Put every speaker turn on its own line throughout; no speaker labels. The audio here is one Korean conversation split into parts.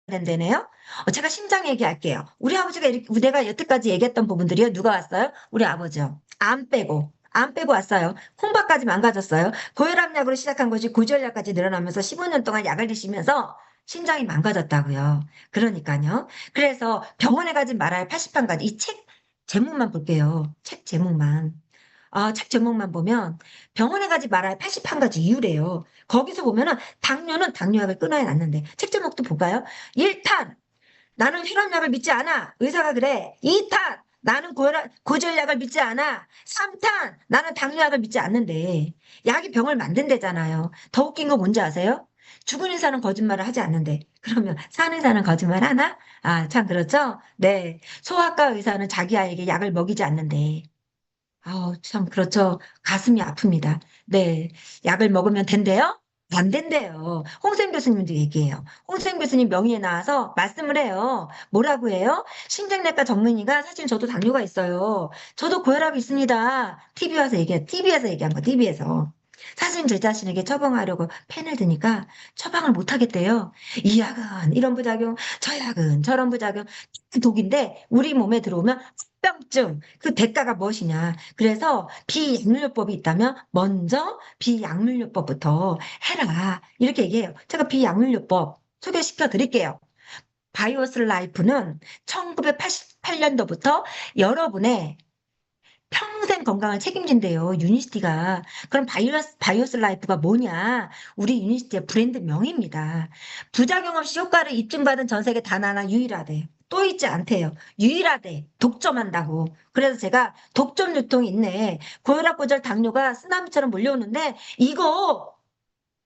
된다네요? 제가 심장 얘기할게요. 우리 아버지가 이렇게, 내가 여태까지 얘기했던 부분들이요. 누가 왔어요? 우리 아버지요. 안 빼고 왔어요. 콩밥까지 망가졌어요. 고혈압약으로 시작한 것이 고지혈약까지 늘어나면서 15년 동안 약을 드시면서 심장이 망가졌다고요. 그러니까요. 그래서 병원에 가지 말아야 80판까지 이 책 제목만 볼게요. 책 제목만. 책 제목만 보면 병원에 가지 말아야 80판가지 이유래요. 거기서 보면은 당뇨는 당뇨약을 끊어야 낫는데 책 제목도 볼까요? 1탄 나는 혈압약을 믿지 않아. 의사가 그래. 2탄 나는 고지혈약을 믿지 않아. 3탄 나는 당뇨약을 믿지 않는데 약이 병을 만든대잖아요. 더 웃긴 거 뭔지 아세요? 죽은 의사는 거짓말을 하지 않는데 그러면 산 의사는 거짓말 하나? 참 그렇죠? 네. 소아과 의사는 자기 아이에게 약을 먹이지 않는데 참, 그렇죠. 가슴이 아픕니다. 네. 약을 먹으면 된대요? 안 된대요. 홍수영 교수님도 얘기해요. 홍수영 교수님 명의에 나와서 말씀을 해요. 뭐라고 해요? 심장내과 전문의가 사실 저도 당뇨가 있어요. 저도 고혈압이 있습니다. TV에서 얘기한 거, TV에서. 사실 제 자신에게 처방하려고 펜을 드니까 처방을 못 하겠대요. 이 약은 이런 부작용, 저 약은 저런 부작용, 독인데 우리 몸에 들어오면 합병증, 그 대가가 무엇이냐. 그래서 비약물요법이 있다면 먼저 비약물요법부터 해라. 이렇게 얘기해요. 제가 비약물요법 소개시켜 드릴게요. 바이오스 라이프는 1988년도부터 여러분의 평생 건강을 책임진대요, 유니스티가. 그럼 바이오스 라이프가 뭐냐? 우리 유니스티의 브랜드 명입니다. 부작용 없이 효과를 입증받은 전 세계 단 하나 유일하대. 또 있지 않대요. 유일하대. 독점한다고. 그래서 제가 독점 유통이 있네. 고혈압, 고절, 당뇨가 쓰나미처럼 몰려오는데 이거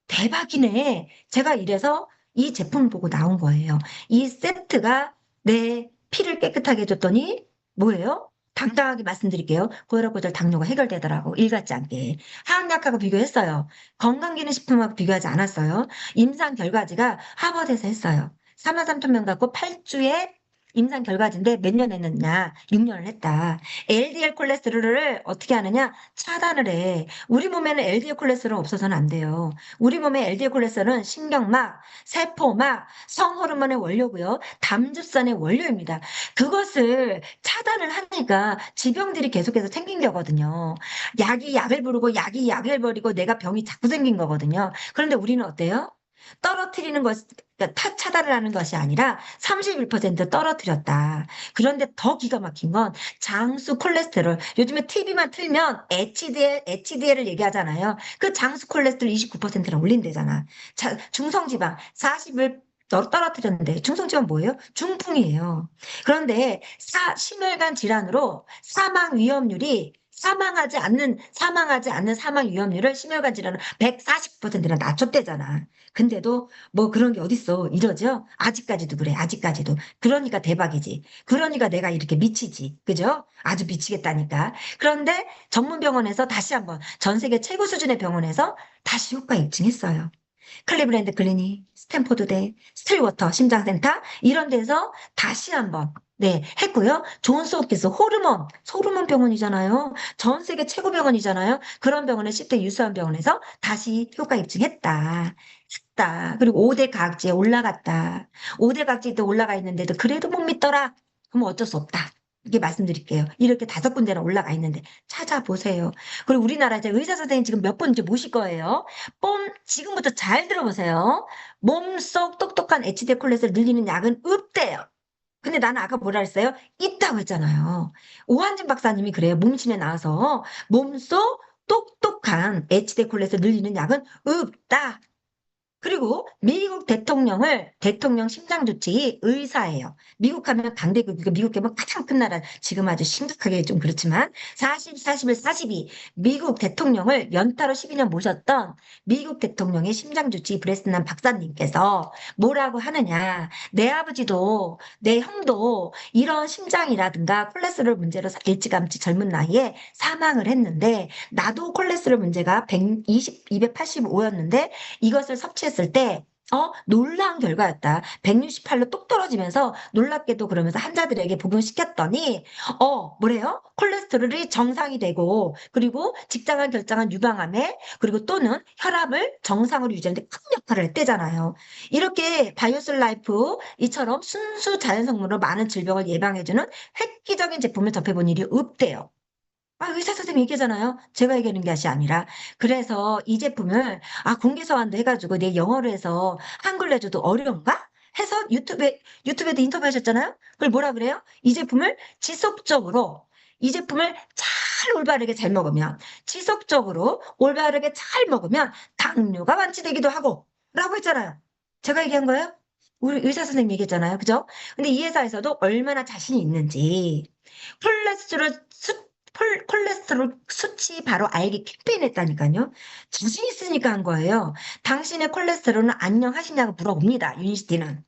대박이네. 제가 이래서 이 제품 보고 나온 거예요. 이 세트가 내 피를 깨끗하게 해줬더니 뭐예요? 당당하게 말씀드릴게요. 고혈압, 고절, 당뇨가 해결되더라고. 일 같지 않게. 하한약하고 비교했어요. 건강기능식품하고 비교하지 않았어요. 임상 결과지가 하버드에서 했어요. 4만 3천 명 갖고 8주에 임상 결과지인데 몇 년 했느냐? 6년을 했다. LDL 콜레스테롤을 어떻게 하느냐? 차단을 해. 우리 몸에는 LDL 콜레스테롤 없어서는 안 돼요. 우리 몸의 LDL 콜레스테롤은 신경막, 세포막, 성호르몬의 원료고요. 담즙산의 원료입니다. 그것을 차단을 하니까 질병들이 계속해서 생긴 거거든요. 약이 약을 부르고 약이 약을 버리고 내가 병이 자꾸 생긴 거거든요. 그런데 우리는 어때요? 떨어뜨리는 것, 그러니까 차단을 하는 것이 아니라 31% 떨어뜨렸다. 그런데 더 기가 막힌 건 장수 콜레스테롤. 요즘에 TV만 틀면 HDL을 얘기하잖아요. 그 장수 콜레스테롤 29%나 올린대잖아. 중성지방 40을 떨어뜨렸는데 중성지방 뭐예요? 중풍이에요. 그런데 심혈관 질환으로 사망하지 않는 사망 위험률을 심혈관 질환으로 140%나 낮췄대잖아. 근데도 뭐 그런 게 어딨어. 이러죠? 아직까지도 그래. 아직까지도. 그러니까 대박이지. 그러니까 내가 이렇게 미치지. 그죠? 아주 미치겠다니까. 그런데 전문 병원에서 다시 한번 전 세계 최고 수준의 병원에서 다시 효과 입증했어요. 클리브랜드 클리닉, 스탠포드대, 스틸워터 심장센터 이런 데서 다시 한번 했고요. 존스 홉킨스 호르몬 병원이잖아요. 전 세계 최고 병원이잖아요. 그런 병원에 10대 유수한 병원에서 다시 효과 입증했다. 했다. 그리고 5대 각지에 올라갔다. 5대 각지에 올라가 있는데도 그래도 못 믿더라. 그럼 어쩔 수 없다. 이렇게 말씀드릴게요. 이렇게 5군데나 올라가 있는데 찾아보세요. 그리고 우리나라 이제 의사 선생님 지금 몇 분 이제 모실 거예요. 지금부터 잘 들어보세요. 몸속 똑똑한 HDL 콜레스테롤 늘리는 약은 없대요. 근데 나는 아까 뭐라 했어요? 있다고 했잖아요. 오한진 박사님이 그래요. 몸신에 나와서 몸속 똑똑한 HDL 콜레스테롤 늘리는 약은 없다. 그리고 미국 대통령 심장조치 의사예요. 미국 하면 강대국이고 미국 하면 가장 큰 나라. 지금 아주 심각하게 좀 그렇지만 41, 42 미국 대통령을 연타로 12년 모셨던 미국 대통령의 심장조치 브레스난 박사님께서 뭐라고 하느냐. 내 아버지도 내 형도 이런 심장이라든가 콜레스테롤 문제로 일찌감치 젊은 나이에 사망을 했는데 나도 콜레스테롤 문제가 285였는데 이것을 섭취했을 때 놀라운 결과였다. 168로 똑 떨어지면서 놀랍게도 그러면서 환자들에게 복용시켰더니 뭐래요? 콜레스테롤이 정상이 되고 그리고 직장암, 결장암, 유방암에 그리고 또는 혈압을 정상으로 유지하는 데 큰 역할을 했대잖아요. 이렇게 바이오스 라이프 이처럼 순수 자연성분으로 많은 질병을 예방해주는 획기적인 제품을 접해본 일이 없대요. 의사 선생님 얘기하잖아요. 제가 얘기하는 것이 아니라. 그래서 이 제품을, 공개 서한도 해가지고 내 영어로 해서 한글로 해줘도 어려운가? 해서 유튜브에도 인터뷰하셨잖아요? 그걸 뭐라 그래요? 이 제품을 지속적으로, 이 제품을 잘 올바르게 잘 먹으면, 지속적으로 올바르게 잘 먹으면 당뇨가 완치되기도 하고, 라고 했잖아요. 제가 얘기한 거예요? 우리 의사 선생님 얘기했잖아요. 그죠? 근데 이 회사에서도 얼마나 자신이 있는지, 콜레스테롤 콜레스테롤 수치 바로 알기 캠페인했다니까요. 자신 있으니까 한 거예요. 당신의 콜레스테롤은 안녕하시냐고 물어봅니다. 유니시티는.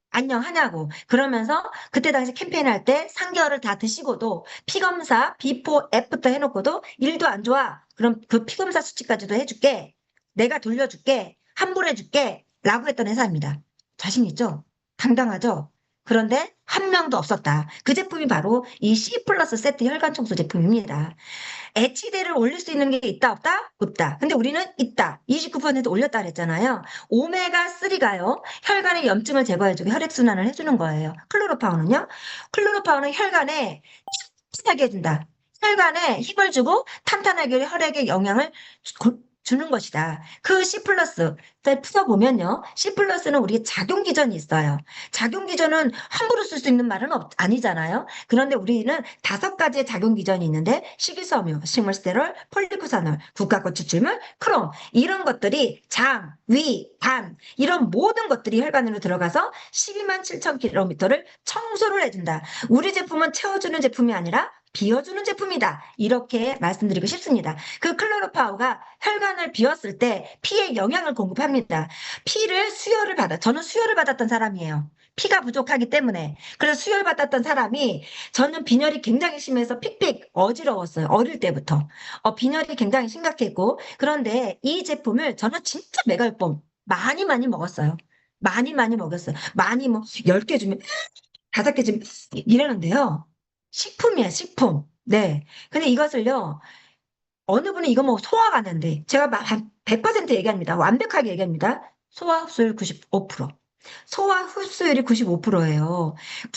안녕하냐고. 그러면서 그때 당시 캠페인 할 때 3개월을 다 드시고도 피검사 비포 애프터 해놓고도 일도 안 좋아. 그럼 그 피검사 수치까지도 해줄게. 내가 돌려줄게. 환불해줄게. 라고 했던 회사입니다. 자신 있죠? 당당하죠? 그런데 한 명도 없었다. 그 제품이 바로 이 C 플러스 세트 혈관 청소 제품입니다. HDL을 올릴 수 있는 게 있다, 없다? 없다. 근데 우리는 있다. 29% 올렸다 그랬잖아요. 오메가3가요. 혈관의 염증을 제거해주고 혈액순환을 해주는 거예요. 클로로파운은요? 클로로파운은 혈관에 튼튼하게 해준다. 혈관에 힘을 주고 탄탄하게 혈액에 영향을 주는 것이다. 그 C 플러스, 풀어보면요. C 플러스는 우리의 작용 기전이 있어요. 작용 기전은 함부로 쓸 수 있는 말은 아니잖아요. 그런데 우리는 5가지의 작용 기전이 있는데 식이섬유, 식물스테롤, 폴리코사놀, 국화꽃 추출물, 크롬 이런 것들이 장, 위, 간 이런 모든 것들이 혈관으로 들어가서 12만 7천 킬로미터를 청소를 해준다. 우리 제품은 채워주는 제품이 아니라 비워주는 제품이다. 이렇게 말씀드리고 싶습니다. 그 클로로파우가 혈관을 비웠을 때 피에 영양을 공급합니다. 저는 수혈을 받았던 사람이에요. 피가 부족하기 때문에. 그래서 수혈 받았던 사람이 저는 빈혈이 굉장히 심해서 픽픽 어지러웠어요. 어릴 때부터. 빈혈이 굉장히 심각했고 그런데 이 제품을 저는 진짜 메갈봄 많이 많이 먹었어요. 많이 많이 먹었어요. 많이 뭐 10개 주면 5개 주면 이러는데요. 식품이야, 식품. 네. 근데 이것을요, 어느 분이 이거 뭐 소화가 안 된대. 제가 한 100% 얘기합니다. 완벽하게 얘기합니다. 소화 흡수율 95%. 소화 흡수율이 95%예요.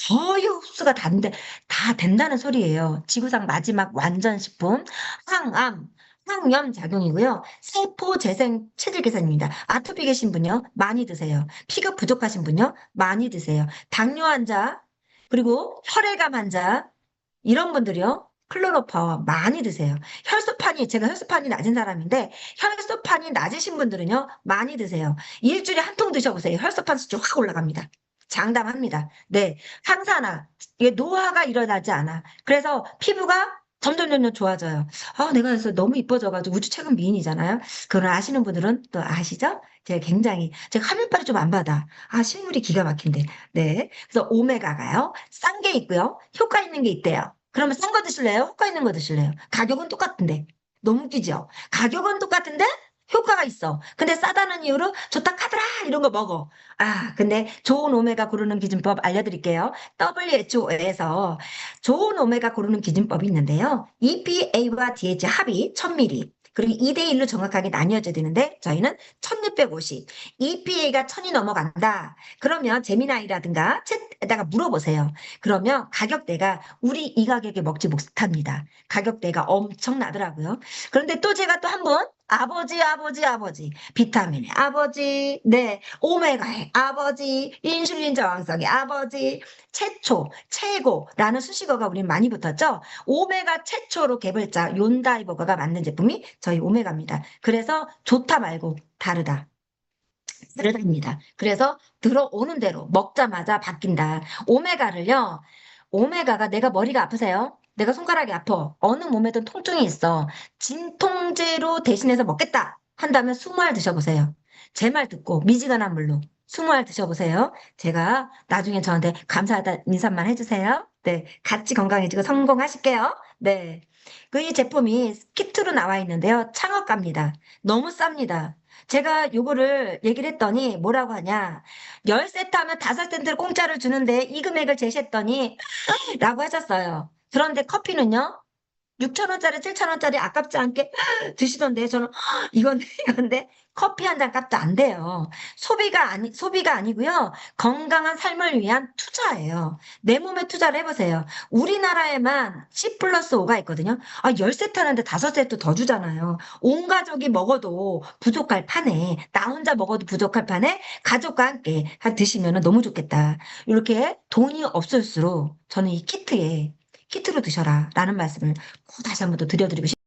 거의 흡수가 다 된다는 소리예요. 지구상 마지막 완전 식품. 항암, 항염 작용이고요. 세포 재생 체질 개선입니다. 아토피 계신 분요, 많이 드세요. 피가 부족하신 분요, 많이 드세요. 당뇨 환자, 그리고 혈액암 환자, 이런 분들이요. 클로로파와 많이 드세요. 제가 혈소판이 낮은 사람인데, 혈소판이 낮으신 분들은요, 많이 드세요. 일주일에 한 통 드셔보세요. 혈소판 수치 확 올라갑니다. 장담합니다. 네. 항산화, 이게 노화가 일어나지 않아. 그래서 피부가 점점 좋아져요. 내가 그래서 너무 이뻐져가지고 우주 최고 미인이잖아요. 그걸 아시는 분들은 또 아시죠? 제가 화면빨이 좀 안 받아. 실물이 기가 막힌데. 네. 그래서 오메가가요. 싼 게 있고요. 효과 있는 게 있대요. 그러면 싼 거 드실래요? 효과 있는 거 드실래요? 가격은 똑같은데. 너무 웃기죠? 가격은 똑같은데 효과가 있어. 근데 싸다는 이유로 좋다 카더라 이런 거 먹어. 근데 좋은 오메가 고르는 기준법 알려드릴게요. WHO에서 좋은 오메가 고르는 기준법이 있는데요. EPA와 DHA 합이 1000ml. 그리고 2대1로 정확하게 나뉘어져야 되는데 저희는 1650. EPA가 1000이 넘어간다. 그러면 재미나이라든가 챗에다가 물어보세요. 그러면 가격대가 우리 이 가격에 먹지 못합니다. 가격대가 엄청나더라고요. 그런데 또 제가 또 한 번 아버지, 비타민의 아버지, 네, 오메가의 아버지, 인슐린 저항성의 아버지, 최고라는 수식어가 우린 많이 붙었죠? 오메가 최초로 개발자 욘다이버거가 만든 제품이 저희 오메가입니다. 그래서 좋다 말고 다르다. 다르답니다. 그래서 들어오는 대로 먹자마자 바뀐다. 오메가가 내가 머리가 아프세요? 내가 손가락이 아파. 어느 몸에든 통증이 있어. 진통제로 대신해서 먹겠다. 한다면 20알 드셔보세요. 제 말 듣고 미지근한 물로 20알 드셔보세요. 제가 나중에 저한테 감사하다 인사만 해주세요. 네, 같이 건강해지고 성공하실게요. 네. 그 이 제품이 키트로 나와 있는데요. 창업갑니다. 너무 쌉니다. 제가 요거를 얘기를 했더니 뭐라고 하냐. 10세트 하면 5세트를 공짜로 주는데 이 금액을 제시했더니 라고 하셨어요. 그런데 커피는요? 6,000원짜리, 7,000원짜리 아깝지 않게 드시던데 저는 이건데 커피 한 잔 값도 안 돼요. 소비가 아니고요. 건강한 삶을 위한 투자예요. 내 몸에 투자를 해보세요. 우리나라에만 C 플러스 O가 있거든요. 10세트 하는데 5세트 더 주잖아요. 온 가족이 먹어도 부족할 판에, 나 혼자 먹어도 부족할 판에 가족과 함께 드시면 너무 좋겠다. 이렇게 돈이 없을수록 저는 이 키트로 드셔라 라는 말씀을 꼭 다시 한번 더 드려드리고 싶습니다.